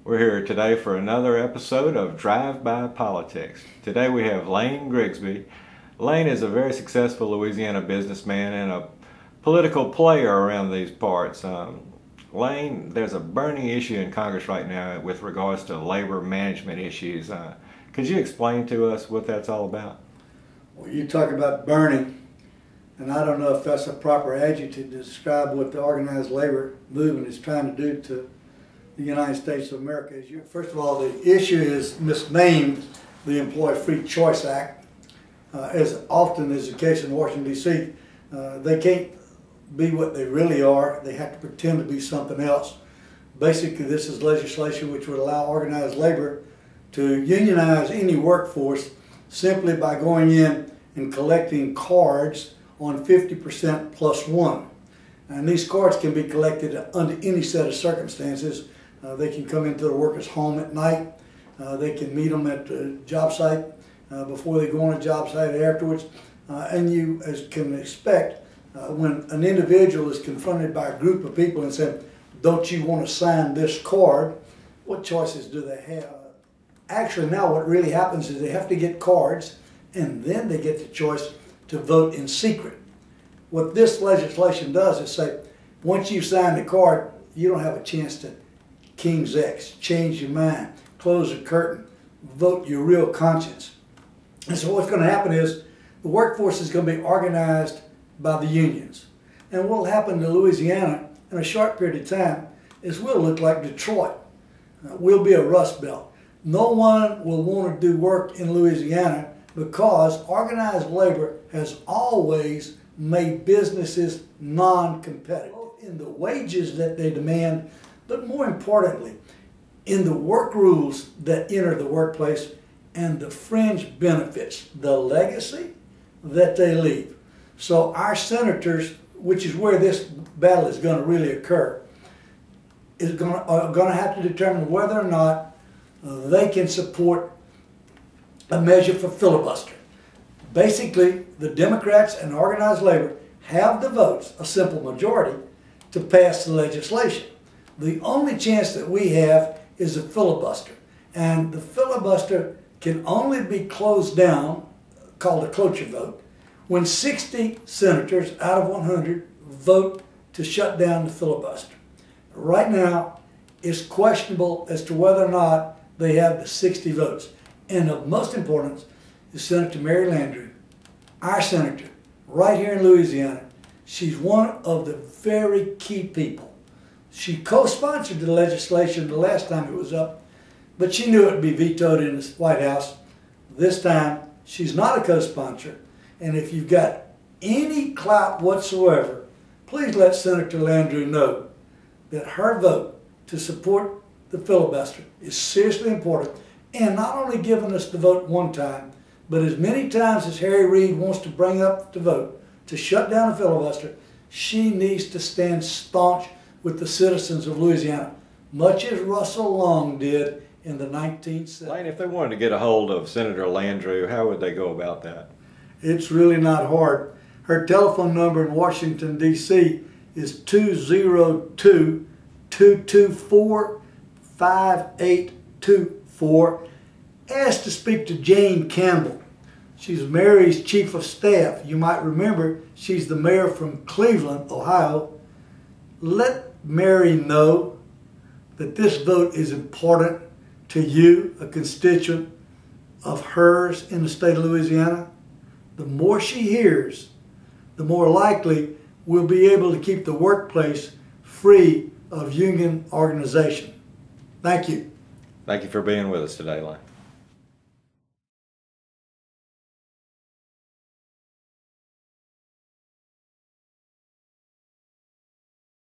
We're here today for another episode of Driveby Politics. Today we have Lane Grigsby. Lane is a very successful Louisiana businessman and a political player around these parts. Lane, there's a burning issue in Congress right now with regards to labor management issues. Could you explain to us what that's all about? Well, you talk about burning, and I don't know if that's a proper adjective to describe what the organized labor movement is trying to do to the United States of America. First of all, the issue is misnamed the Employee Free Choice Act. As often is the case in Washington, D.C., they can't be what they really are. They have to pretend to be something else. Basically, this is legislation which would allow organized labor to unionize any workforce simply by going in and collecting cards on 50% plus one. And these cards can be collected under any set of circumstances. They can come into the worker's home at night. They can meet them at the job site before they go on a job site afterwards. And you, as can expect, when an individual is confronted by a group of people and said, "Don't you want to sign this card?" what choices do they have? Actually, now what really happens is they have to get cards, and then they get the choice to vote in secret. What this legislation does is say, once you sign the card, you don't have a chance to King's X, change your mind, close the curtain, vote your real conscience. And so what's going to happen is the workforce is going to be organized by the unions. And what will happen to Louisiana in a short period of time is we'll look like Detroit. We'll be a rust belt. No one will want to do work in Louisiana because organized labor has always made businesses non-competitive in the wages that they demand, but more importantly, in the work rules that enter the workplace and the fringe benefits, the legacy that they leave. So our senators, which is where this battle is going to really occur, are going to have to determine whether or not they can support a measure for filibuster. Basically, the Democrats and organized labor have the votes, a simple majority, to pass the legislation. The only chance that we have is a filibuster. And the filibuster can only be closed down, called a cloture vote, when 60 senators out of 100 vote to shut down the filibuster. Right now, it's questionable as to whether or not they have the 60 votes. And of most importance is Senator Mary Landrieu, our senator, right here in Louisiana. She's one of the very key people. She co-sponsored the legislation the last time it was up, but she knew it would be vetoed in the White House. This time, she's not a co-sponsor. And if you've got any clout whatsoever, please let Senator Landrieu know that her vote to support the filibuster is seriously important, and not only giving us the vote one time, but as many times as Harry Reid wants to bring up the vote to shut down the filibuster, she needs to stand staunch with the citizens of Louisiana, much as Russell Long did in the 1970s. Lane, if they wanted to get a hold of Senator Landrieu, how would they go about that? It's really not hard. Her telephone number in Washington, D.C. is 202-224-5824. Ask to speak to Jane Campbell. She's Mary's chief of staff. You might remember she's the mayor from Cleveland, Ohio. Let Mary know that this vote is important to you, a constituent of hers in the state of Louisiana. The more she hears, the more likely we'll be able to keep the workplace free of union organization. Thank you. Thank you for being with us today, Lane.